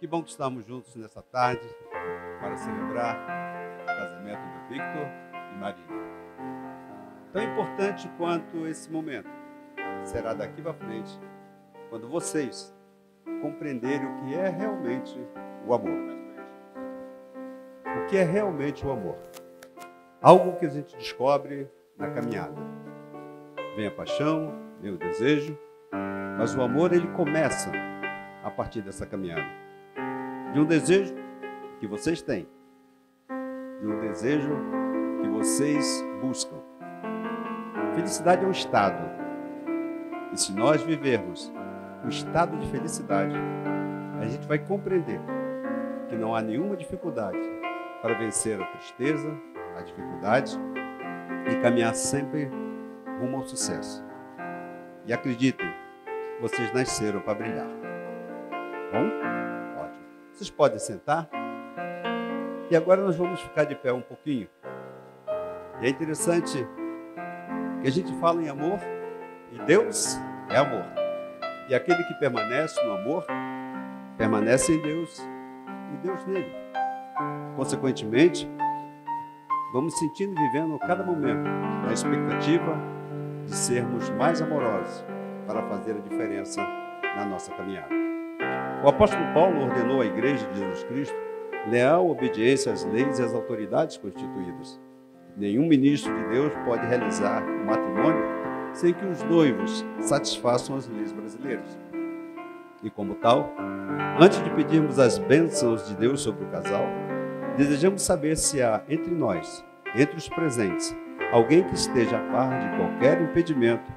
Que bom que estamos juntos nessa tarde para celebrar o casamento do Victor e Maria. Tão importante quanto esse momento será daqui para frente, quando vocês compreenderem o que é realmente o amor. O que é realmente o amor? Algo que a gente descobre na caminhada. Vem a paixão, vem o desejo, mas o amor ele começa a partir dessa caminhada. De um desejo que vocês têm, de um desejo que vocês buscam. Felicidade é um estado. E se nós vivermos um estado de felicidade, a gente vai compreender que não há nenhuma dificuldade para vencer a tristeza, a dificuldade e caminhar sempre rumo ao sucesso. E acreditem, vocês nasceram para brilhar. Bom? Ótimo. Vocês podem sentar. E agora nós vamos ficar de pé um pouquinho. E é interessante que a gente fala em amor e Deus é amor. E aquele que permanece no amor, permanece em Deus e Deus nele. Consequentemente, vamos sentindo e vivendo cada momento na expectativa de sermos mais amorosos para fazer a diferença na nossa caminhada. O apóstolo Paulo ordenou à igreja de Jesus Cristo leal obediência às leis e às autoridades constituídas. Nenhum ministro de Deus pode realizar o matrimônio sem que os noivos satisfaçam as leis brasileiras. E como tal, antes de pedirmos as bênçãos de Deus sobre o casal, desejamos saber se há entre nós, entre os presentes, alguém que esteja a par de qualquer impedimento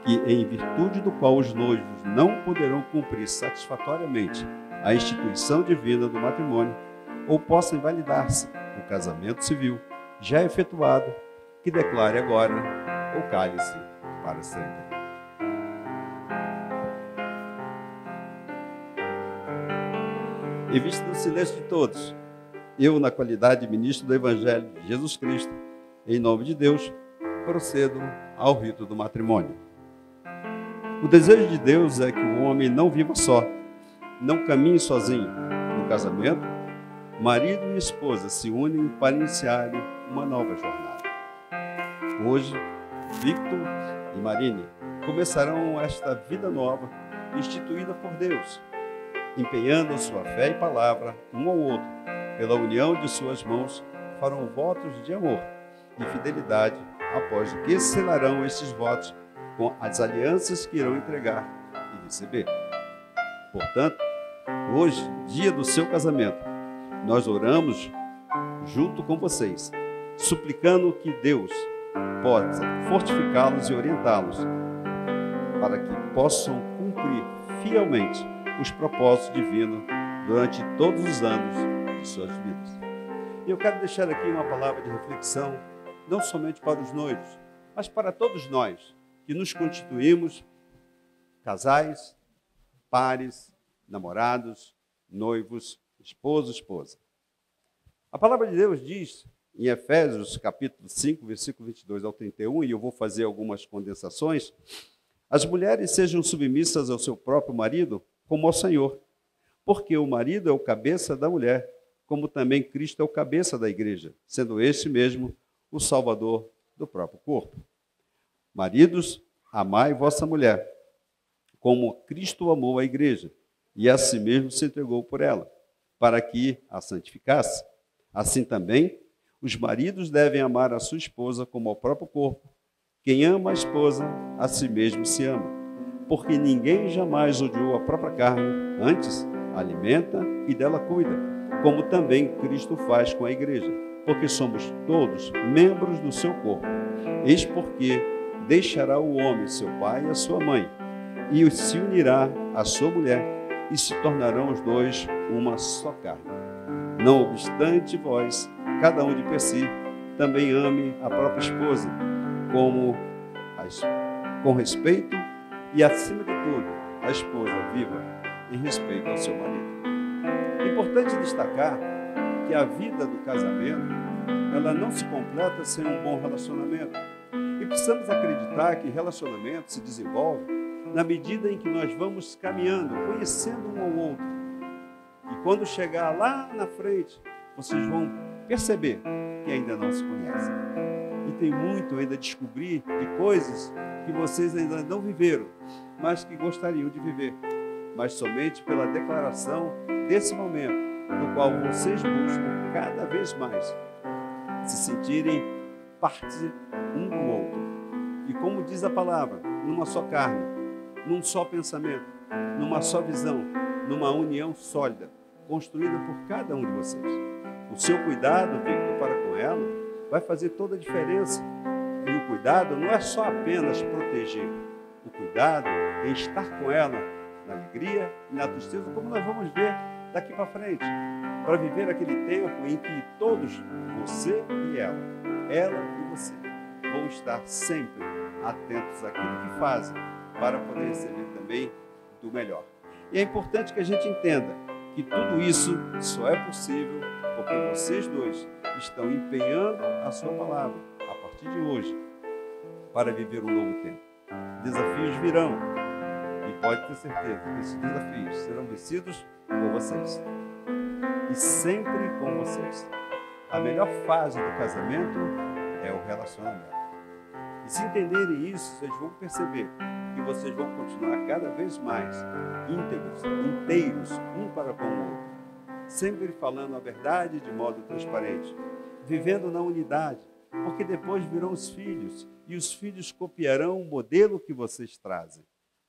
que, em virtude do qual os noivos não poderão cumprir satisfatoriamente a instituição divina do matrimônio, ou possa invalidar-se o casamento civil já efetuado, que declare agora ou cale-se para sempre. Em vista do silêncio de todos, eu, na qualidade de ministro do Evangelho de Jesus Cristo, em nome de Deus, procedo ao rito do matrimônio. O desejo de Deus é que o homem não viva só, não caminhe sozinho. No casamento, marido e esposa se unem para iniciarem uma nova jornada. Hoje, Victor e Marine começarão esta vida nova instituída por Deus, empenhando a sua fé e palavra um ao outro. Pela união de suas mãos, farão votos de amor e fidelidade, após o que selarão estes votos com as alianças que irão entregar e receber. Portanto, hoje, dia do seu casamento, nós oramos junto com vocês, suplicando que Deus possa fortificá-los e orientá-los para que possam cumprir fielmente os propósitos divinos durante todos os anos de suas vidas. E eu quero deixar aqui uma palavra de reflexão, não somente para os noivos, mas para todos nós que nos constituímos casais, pares, namorados, noivos, esposo, esposa. A palavra de Deus diz em Efésios capítulo 5, versículo 22 ao 31, e eu vou fazer algumas condensações: as mulheres sejam submissas ao seu próprio marido como ao Senhor, porque o marido é o cabeça da mulher, como também Cristo é o cabeça da igreja, sendo este mesmo o Salvador do próprio corpo. Maridos, amai vossa mulher, como Cristo amou a igreja, e a si mesmo se entregou por ela, para que a santificasse. Assim também, os maridos devem amar a sua esposa como ao próprio corpo. Quem ama a esposa, a si mesmo se ama. Porque ninguém jamais odiou a própria carne, antes alimenta e dela cuida, como também Cristo faz com a igreja, porque somos todos membros do seu corpo. Eis porque deixará o homem seu pai e a sua mãe, e se unirá à sua mulher, e se tornarão os dois uma só carne. Não obstante vós, cada um de per si, também ame a própria esposa, com respeito, e acima de tudo, a esposa viva em respeito ao seu marido. É importante destacar que a vida do casamento, ela não se completa sem um bom relacionamento. E precisamos acreditar que relacionamento se desenvolve na medida em que nós vamos caminhando, conhecendo um ao outro. E quando chegar lá na frente, vocês vão perceber que ainda não se conhecem. E tem muito ainda a descobrir de coisas que vocês ainda não viveram, mas que gostariam de viver. Mas somente pela declaração desse momento, no qual vocês buscam cada vez mais se sentirem parte um do outro. E como diz a palavra, numa só carne, num só pensamento, numa só visão, numa união sólida, construída por cada um de vocês. O seu cuidado, Victor, para com ela, vai fazer toda a diferença. E o cuidado não é só apenas proteger. O cuidado é estar com ela na alegria e na tristeza, como nós vamos ver daqui para frente, para viver aquele tempo em que todos, você e ela e você, vão estar sempre atentos àquilo que fazem, para poder receber também do melhor. E é importante que a gente entenda que tudo isso só é possível porque vocês dois estão empenhando a sua palavra a partir de hoje para viver um novo tempo. Desafios virão e pode ter certeza que esses desafios serão vencidos por vocês e sempre com vocês. A melhor fase do casamento é o relacionamento. E se entenderem isso, vocês vão perceber que vocês vão continuar cada vez mais íntegros, inteiros, um para com o outro, sempre falando a verdade de modo transparente, vivendo na unidade, porque depois virão os filhos, e os filhos copiarão o modelo que vocês trazem,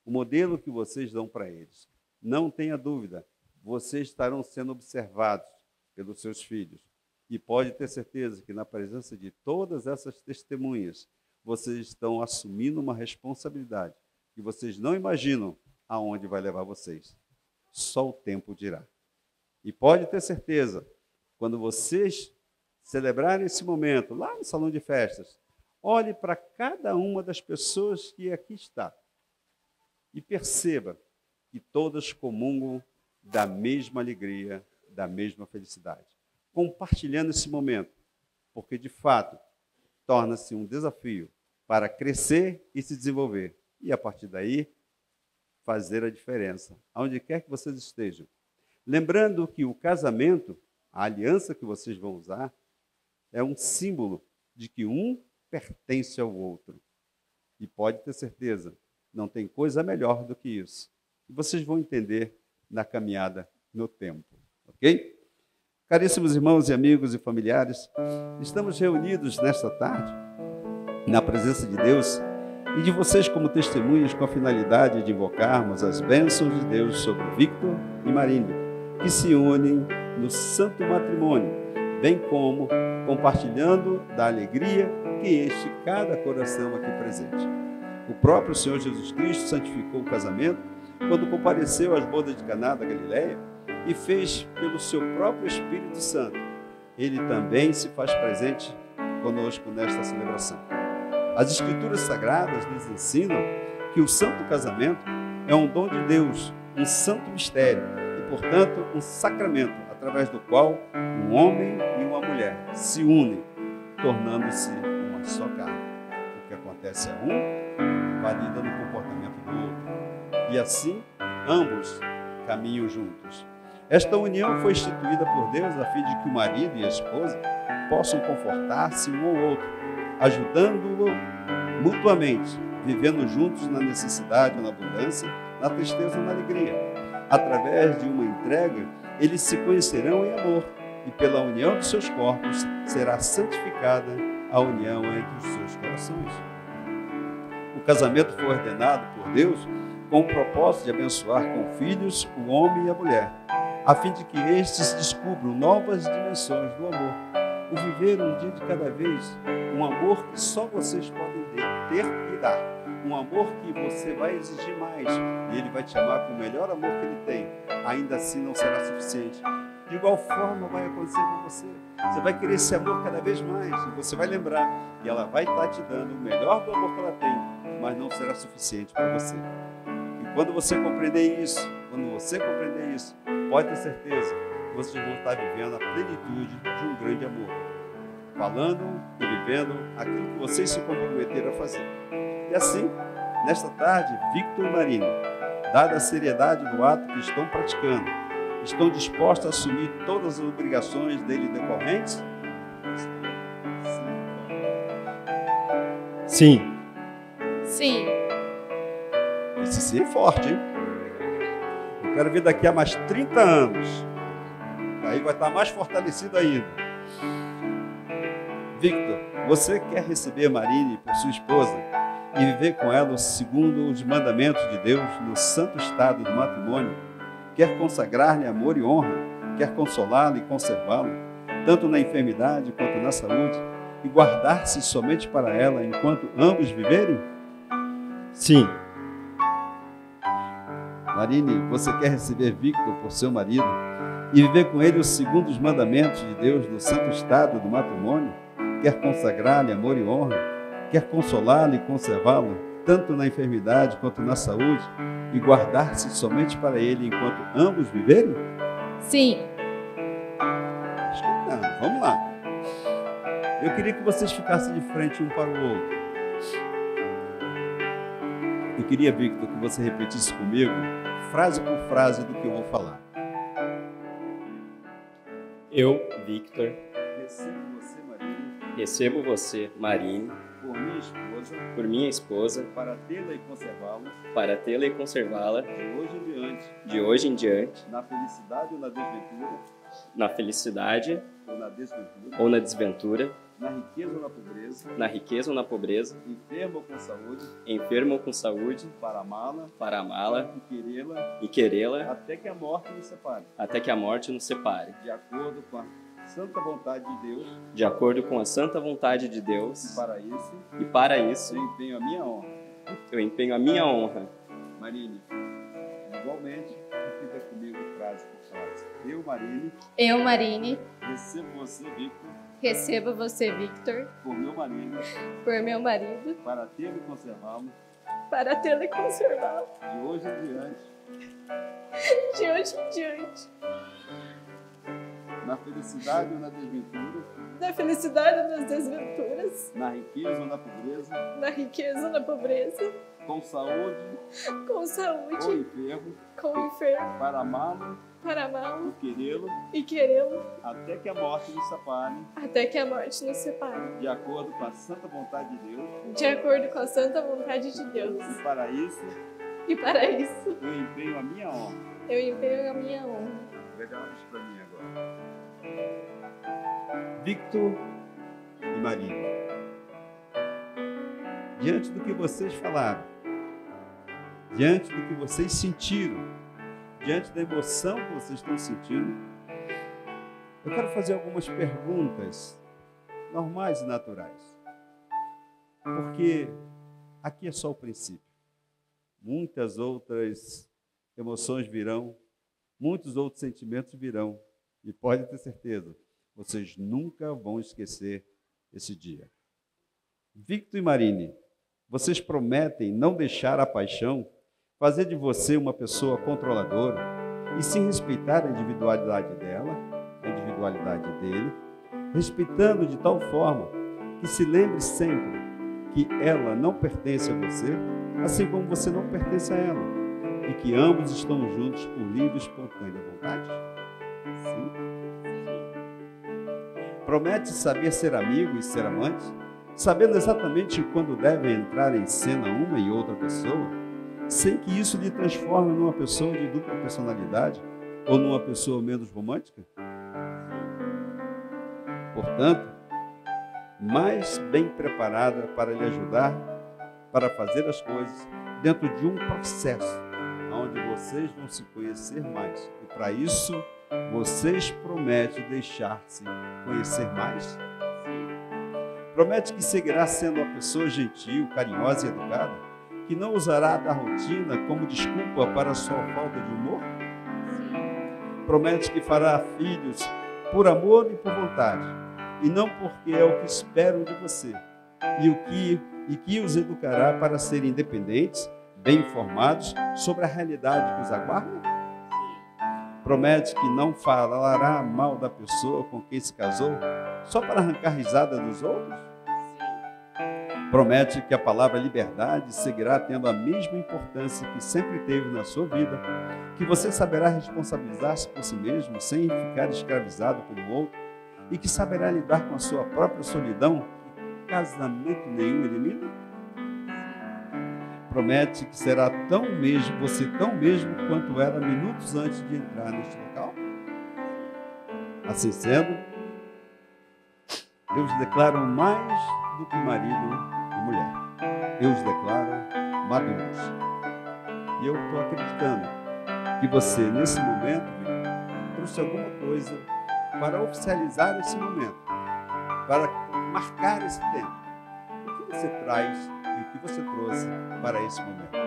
o modelo que vocês dão para eles. Não tenha dúvida, vocês estarão sendo observados pelos seus filhos, e pode ter certeza que na presença de todas essas testemunhas, vocês estão assumindo uma responsabilidade que vocês não imaginam aonde vai levar vocês. Só o tempo dirá. E pode ter certeza, quando vocês celebrarem esse momento, lá no salão de festas, olhe para cada uma das pessoas que aqui está e perceba que todas comungam da mesma alegria, da mesma felicidade. Compartilhando esse momento, porque de fato torna-se um desafio para crescer e se desenvolver. E a partir daí, fazer a diferença, aonde quer que vocês estejam. Lembrando que o casamento, a aliança que vocês vão usar, é um símbolo de que um pertence ao outro. E pode ter certeza, não tem coisa melhor do que isso. E vocês vão entender na caminhada no tempo. Ok? Caríssimos irmãos e amigos e familiares, estamos reunidos nesta tarde, na presença de Deus, e de vocês como testemunhas com a finalidade de invocarmos as bênçãos de Deus sobre Victor e Marine, que se unem no santo matrimônio, bem como compartilhando da alegria que enche cada coração aqui presente. O próprio Senhor Jesus Cristo santificou o casamento quando compareceu às bodas de Caná da Galileia e fez pelo seu próprio Espírito Santo. Ele também se faz presente conosco nesta celebração. As Escrituras Sagradas nos ensinam que o santo casamento é um dom de Deus, um santo mistério e, portanto, um sacramento através do qual um homem e uma mulher se unem, tornando-se uma só carne. O que acontece a um, valida no comportamento do outro. E assim, ambos caminham juntos. Esta união foi instituída por Deus a fim de que o marido e a esposa possam confortar-se um ao outro, ajudando-o mutuamente, vivendo juntos na necessidade ou na abundância, na tristeza ou na alegria. Através de uma entrega, eles se conhecerão em amor, e pela união de seus corpos será santificada a união entre os seus corações. O casamento foi ordenado por Deus com o propósito de abençoar com filhos o homem e a mulher, a fim de que estes descubram novas dimensões do amor, o viver um dia de cada vez, um amor que só vocês podem ter e dar, um amor que você vai exigir mais, e ele vai te amar com o melhor amor que ele tem, ainda assim não será suficiente. De igual forma vai acontecer com você, você vai querer esse amor cada vez mais, e você vai lembrar que ela vai estar te dando o melhor do amor que ela tem, mas não será suficiente para você. E quando você compreender isso, pode ter certeza que vocês vão estar vivendo a plenitude de um grande amor, falando e vivendo aquilo que vocês se comprometeram a fazer. E assim, nesta tarde, Victor e Marine, dada a seriedade do ato que estão praticando, estão dispostos a assumir todas as obrigações dele decorrentes? Sim. Sim. Esse sim é forte, hein? Eu quero ver daqui a mais 30 anos. Aí vai estar mais fortalecido ainda. Victor, você quer receber Marine por sua esposa e viver com ela segundo os mandamentos de Deus no santo estado do matrimônio? Quer consagrar-lhe amor e honra? Quer consolá-la e conservá-la, tanto na enfermidade quanto na saúde, e guardar-se somente para ela enquanto ambos viverem? Sim. Marine, você quer receber Victor por seu marido e viver com ele segundo os mandamentos de Deus no santo estado do matrimônio? Quer consagrar-lhe amor e honra? Quer consolá-lo e conservá-lo, tanto na enfermidade quanto na saúde, e guardar-se somente para ele enquanto ambos viverem? Sim. Acho que não. Vamos lá. Eu queria que vocês ficassem de frente um para o outro. Eu queria, Victor, que você repetisse comigo, frase por frase, do que eu vou falar. Eu, Victor, recebo você, Marine, recebo você, Marine, por minha esposa, por minha esposa, para tê-la e conservá-la, de hoje em diante, na felicidade ou na desventura, na felicidade ou na desventura, na riqueza ou na pobreza, na riqueza ou na pobreza, enfermo ou com saúde, para amá-la para amá-la e e querê-la até que a morte nos separe, até que a morte nos separe, de acordo com a santa vontade de Deus, de acordo com a santa vontade de e Deus, para isso isso eu empenho a minha honra. eu empenho a minha honra. Marine, igualmente, repita comigo frase por frase. Eu, Marine, recebo você, Victor, recebo você, Victor, por meu marido, por meu marido, para tê-lo e conservá-lo, para tê-lo e conservá-lo, de hoje em diante, de hoje em diante, na felicidade ou na desventura, na felicidade ou nas desventuras, na riqueza ou na pobreza, na riqueza ou na pobreza, com saúde com ou saúde, enfermo, com o enfermo, para amá-lo para amá-lo e querê-lo, e querê-lo, até que a morte nos separe, até que a morte nos separe, de acordo com a santa vontade de Deus, de acordo com a santa vontade de Deus. e para isso E para isso, eu empenho a minha honra. eu empenho a minha honra. Legal isso para mim agora. Victor e Marine, diante do que vocês falaram, diante do que vocês sentiram, diante da emoção que vocês estão sentindo, eu quero fazer algumas perguntas normais e naturais. Porque aqui é só o princípio. Muitas outras emoções virão, muitos outros sentimentos virão. E pode ter certeza, vocês nunca vão esquecer esse dia. Victor e Marine, vocês prometem não deixar a paixão fazer de você uma pessoa controladora e sim respeitar a individualidade dela, a individualidade dele, respeitando de tal forma que se lembre sempre que ela não pertence a você, assim como você não pertence a ela, e que ambos estão juntos por livre e espontânea vontade? Sim. Promete saber ser amigo e ser amante, sabendo exatamente quando devem entrar em cena uma e outra pessoa, sem que isso lhe transforme numa pessoa de dupla personalidade ou numa pessoa menos romântica? Portanto, mais bem preparada para lhe ajudar para fazer as coisas dentro de um processo onde vocês vão se conhecer mais. E para isso, vocês prometem deixar-se conhecer mais? Promete que seguirá sendo uma pessoa gentil, carinhosa e educada, que não usará da rotina como desculpa para a sua falta de humor? Promete que fará filhos por amor e por vontade, e não porque é o que esperam de você, e que os educará para serem independentes, bem informados sobre a realidade que os aguarda? Promete que não falará mal da pessoa com quem se casou, só para arrancar risada dos outros? Promete que a palavra liberdade seguirá tendo a mesma importância que sempre teve na sua vida, que você saberá responsabilizar-se por si mesmo sem ficar escravizado pelo outro e que saberá lidar com a sua própria solidão que casamento nenhum elimina? Promete que será você tão mesmo quanto era minutos antes de entrar neste local? Assim sendo, eu os declaro mais do que marido e mulher. Eu os declaro maduros. E eu estou acreditando que você, nesse momento, trouxe alguma coisa para oficializar esse momento, para marcar esse tempo. O que você traz e o que você trouxe para esse momento?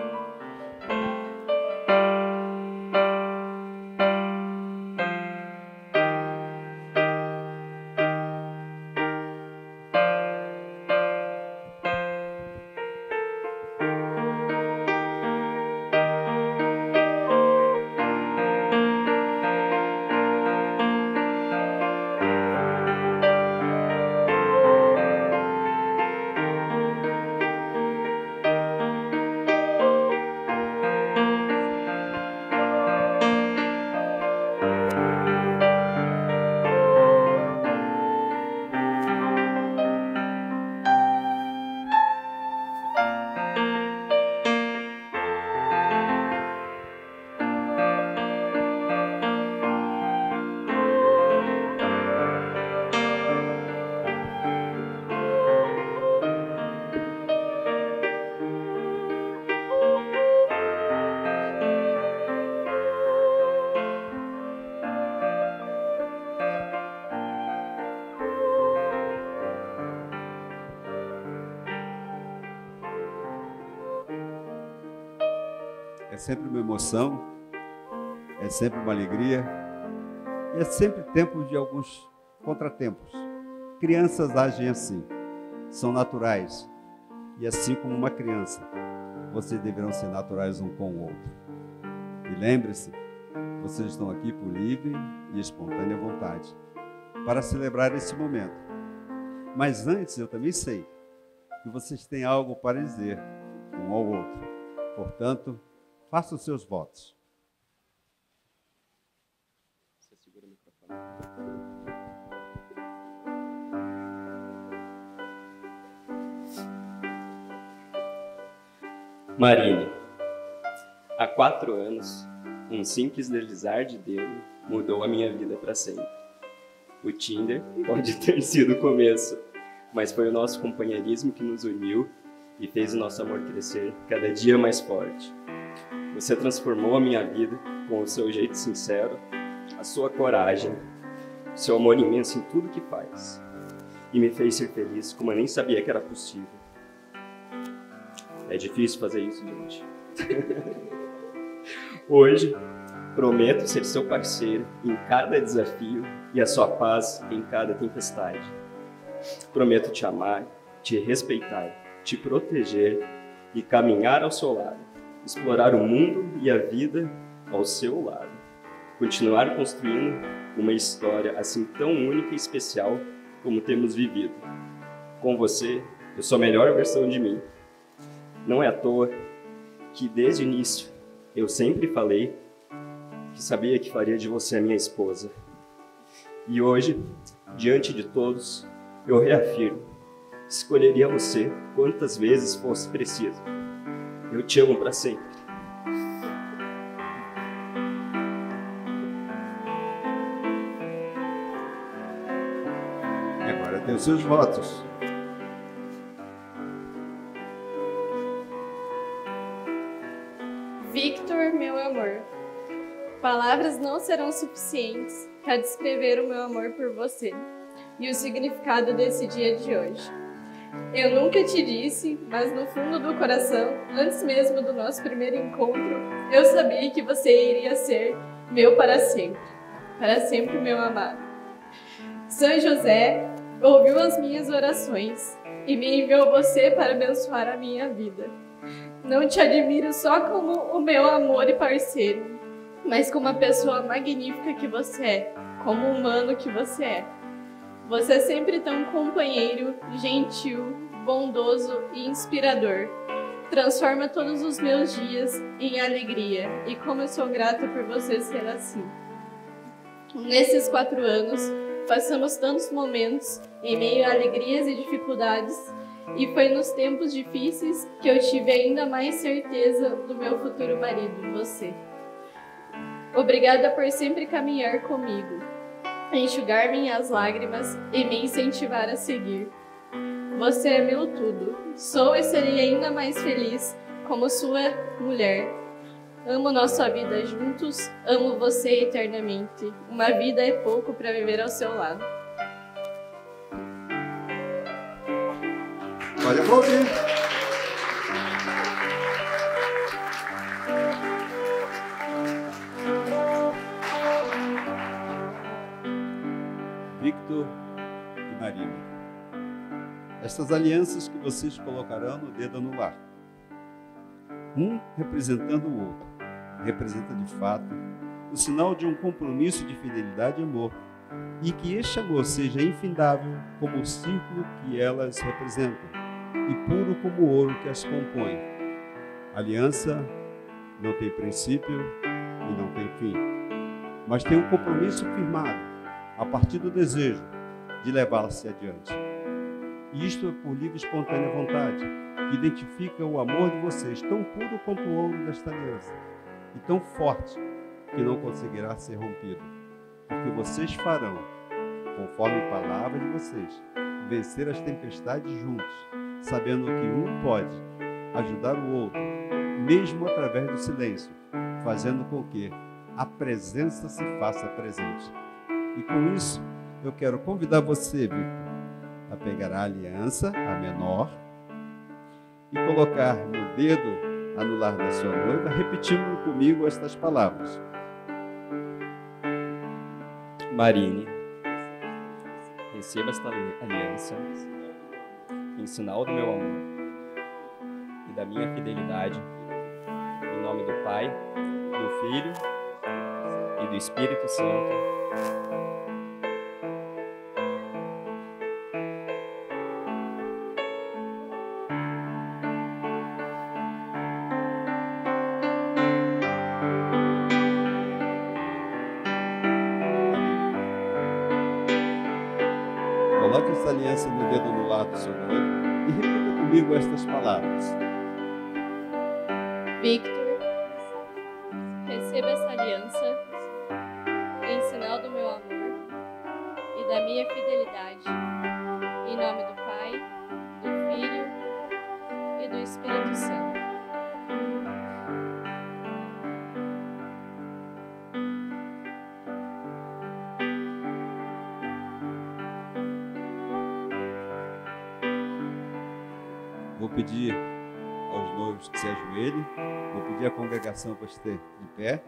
É sempre uma emoção, é sempre uma alegria, e é sempre tempo de alguns contratempos. Crianças agem assim, são naturais, e assim como uma criança, vocês deverão ser naturais um com o outro. E lembre-se, vocês estão aqui por livre e espontânea vontade, para celebrar esse momento. Mas antes, eu também sei que vocês têm algo para dizer um ao outro. Portanto, faça os seus votos. Você segura o microfone. Marine, há 4 anos, um simples deslizar de dedo mudou a minha vida para sempre. O Tinder pode ter sido o começo, mas foi o nosso companheirismo que nos uniu e fez o nosso amor crescer cada dia mais forte. Você transformou a minha vida com o seu jeito sincero, a sua coragem, o seu amor imenso em tudo que faz. E me fez ser feliz como eu nem sabia que era possível. É difícil fazer isso, gente. Hoje, prometo ser seu parceiro em cada desafio e a sua paz em cada tempestade. Prometo te amar, te respeitar, te proteger e caminhar ao seu lado. Explorar o mundo e a vida ao seu lado. Continuar construindo uma história assim tão única e especial como temos vivido. Com você, eu sou a melhor versão de mim. Não é à toa que desde o início eu sempre falei que sabia que faria de você a minha esposa. E hoje, diante de todos, eu reafirmo: escolheria você quantas vezes fosse preciso. Eu te amo para sempre. E agora tem os seus votos. Victor, meu amor, palavras não serão suficientes para descrever o meu amor por você e o significado desse dia de hoje. Eu nunca te disse, mas no fundo do coração, antes mesmo do nosso primeiro encontro, eu sabia que você iria ser meu para sempre meu amado. São José ouviu as minhas orações e me enviou você para abençoar a minha vida. Não te admiro só como o meu amor e parceiro, mas como a pessoa magnífica que você é, como o humano que você é. Você é sempre tão companheiro, gentil, bondoso e inspirador. Transforma todos os meus dias em alegria, e como eu sou grata por você ser assim. Nesses 4 anos, passamos tantos momentos em meio a alegrias e dificuldades, e foi nos tempos difíceis que eu tive ainda mais certeza do meu futuro marido, você. Obrigada por sempre caminhar comigo, enxugar minhas lágrimas e me incentivar a seguir. Você é meu tudo. Sou e serei ainda mais feliz como sua mulher. Amo nossa vida juntos, amo você eternamente. Uma vida é pouco para viver ao seu lado. Pode aplaudir. Victor e Marina. Essas alianças que vocês colocarão no dedo anular. Um representando o outro. Representa de fato o sinal de um compromisso de fidelidade e amor. E que este amor seja infindável como o círculo que elas representam. E puro como o ouro que as compõe. A aliança não tem princípio e não tem fim. Mas tem um compromisso firmado a partir do desejo de levá-la-se adiante. E isto é por livre e espontânea vontade, que identifica o amor de vocês, tão puro quanto o ouro desta aliança, e tão forte que não conseguirá ser rompido. Porque vocês farão, conforme a palavra de vocês, vencer as tempestades juntos, sabendo que um pode ajudar o outro, mesmo através do silêncio, fazendo com que a presença se faça presente. E com isso, eu quero convidar você, Victor, a pegar a aliança, a menor, e colocar no dedo anular da sua noiva, repetindo comigo estas palavras. Marine, receba esta aliança em sinal do meu amor e da minha fidelidade, em nome do Pai, do Filho e do Espírito Santo. Coloque essa aliança no dedo anular do seu noivo e repita comigo estas palavras. Victor, receba essa aliança em sinal do meu amor e da minha fidelidade, em nome do Pai, do Filho e do Espírito Santo. Vou pedir aos noivos que se ajoelhem. Vou pedir à congregação para estar de pé.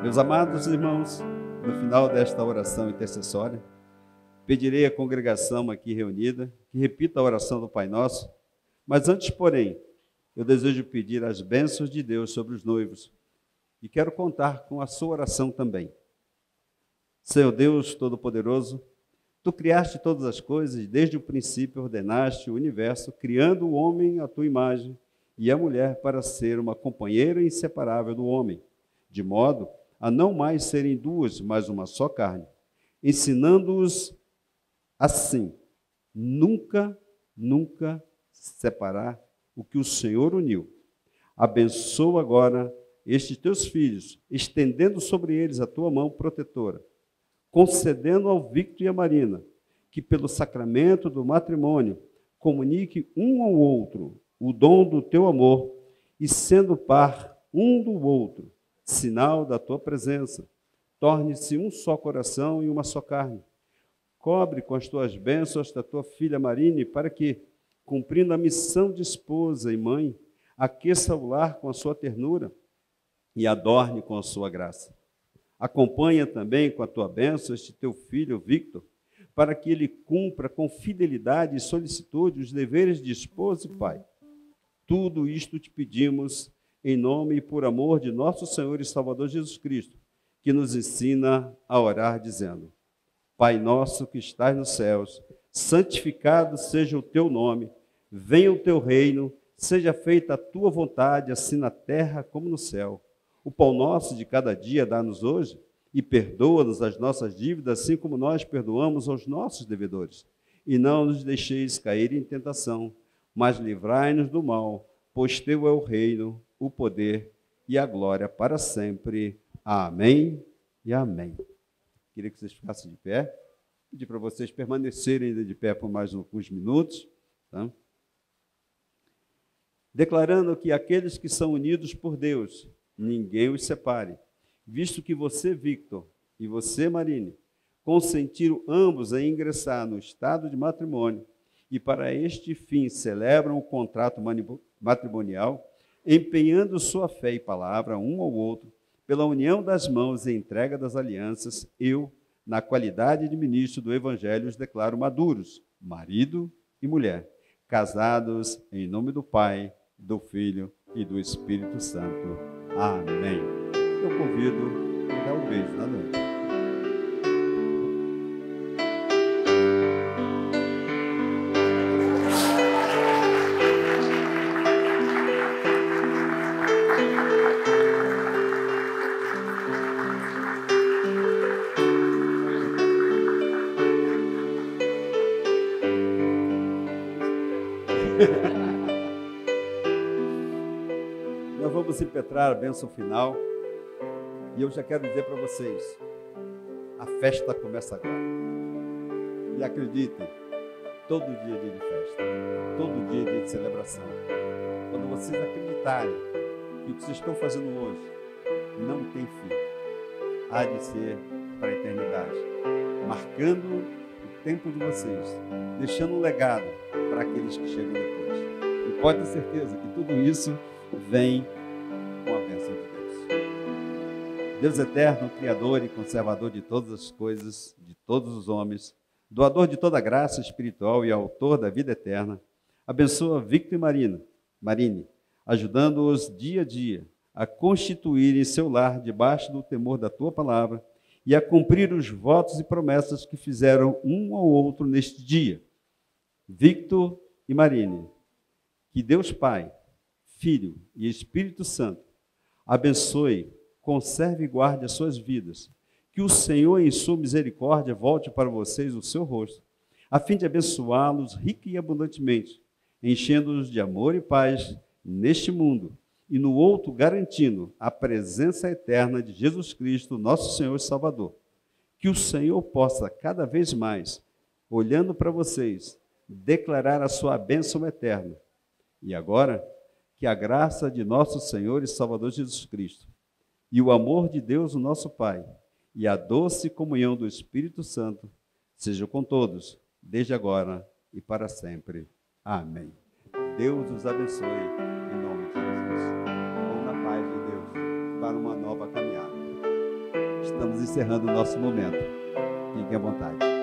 Meus amados irmãos, no final desta oração intercessória, pedirei à congregação aqui reunida que repita a oração do Pai Nosso. Mas antes, porém, eu desejo pedir as bênçãos de Deus sobre os noivos. E quero contar com a sua oração também. Senhor Deus Todo-Poderoso, Tu criaste todas as coisas e desde o princípio ordenaste o universo, criando o homem à tua imagem e a mulher para ser uma companheira inseparável do homem, de modo a não mais serem duas, mas uma só carne, ensinando-os assim, nunca separar o que o Senhor uniu. Abençoa agora estes teus filhos, estendendo sobre eles a tua mão protetora, concedendo ao Victor e à Marina que, pelo sacramento do matrimônio, comunique um ao outro o dom do teu amor e, sendo par um do outro, sinal da tua presença, torne-se um só coração e uma só carne. Cobre com as tuas bênçãos da tua filha Marine, para que, cumprindo a missão de esposa e mãe, aqueça o lar com a sua ternura e adorne com a sua graça. Acompanha também com a tua bênção este teu filho, Victor, para que ele cumpra com fidelidade e solicitude os deveres de esposo e pai. Tudo isto te pedimos em nome e por amor de nosso Senhor e Salvador Jesus Cristo, que nos ensina a orar dizendo: Pai nosso que estás nos céus, santificado seja o teu nome, venha o teu reino, seja feita a tua vontade, assim na terra como no céu. O pão nosso de cada dia dá-nos hoje, e perdoa-nos as nossas dívidas, assim como nós perdoamos aos nossos devedores. E não nos deixeis cair em tentação, mas livrai-nos do mal, pois teu é o reino, o poder e a glória para sempre. Amém e amém. Queria que vocês ficassem de pé. Pedir para vocês permanecerem ainda de pé por mais alguns minutos. Tá? Declarando que aqueles que são unidos por Deus, ninguém os separe. Visto que você, Victor, e você, Marine, consentiram ambos a ingressar no estado de matrimônio e para este fim celebram o contrato matrimonial, empenhando sua fé e palavra um ao outro, pela união das mãos e entrega das alianças, eu, na qualidade de ministro do Evangelho, os declaro maduros, marido e mulher, casados em nome do Pai, do Filho e do Espírito Santo. Amém. Eu convido a dar um beijo na noite. Nós vamos impetrar a bênção final e eu já quero dizer para vocês, a festa começa agora. E acreditem, todo dia é dia de festa, todo dia é dia de celebração. Quando vocês acreditarem que o que vocês estão fazendo hoje não tem fim, há de ser para a eternidade, marcando o tempo de vocês, deixando um legado para aqueles que chegam depois. E pode ter certeza que tudo isso vem com a bênção de Deus. Deus eterno, Criador e conservador de todas as coisas, de todos os homens, doador de toda graça espiritual e autor da vida eterna, abençoa Victor e Marine, ajudando-os dia a dia a constituírem seu lar debaixo do temor da Tua palavra e a cumprir os votos e promessas que fizeram um ao outro neste dia. Victor e Marine, que Deus Pai, Filho e Espírito Santo abençoe, conserve e guarde as suas vidas. Que o Senhor, em sua misericórdia, volte para vocês o seu rosto, a fim de abençoá-los rica e abundantemente, enchendo-os de amor e paz neste mundo e no outro, garantindo a presença eterna de Jesus Cristo, nosso Senhor e Salvador. Que o Senhor possa, cada vez mais, olhando para vocês, declarar a sua bênção eterna. E agora, que a graça de nosso Senhor e Salvador Jesus Cristo, e o amor de Deus, o nosso Pai, e a doce comunhão do Espírito Santo, sejam com todos, desde agora e para sempre. Amém. Deus os abençoe, em nome de Jesus. Vamos na paz de Deus, para uma nova caminhada. Estamos encerrando o nosso momento. Fiquem à vontade.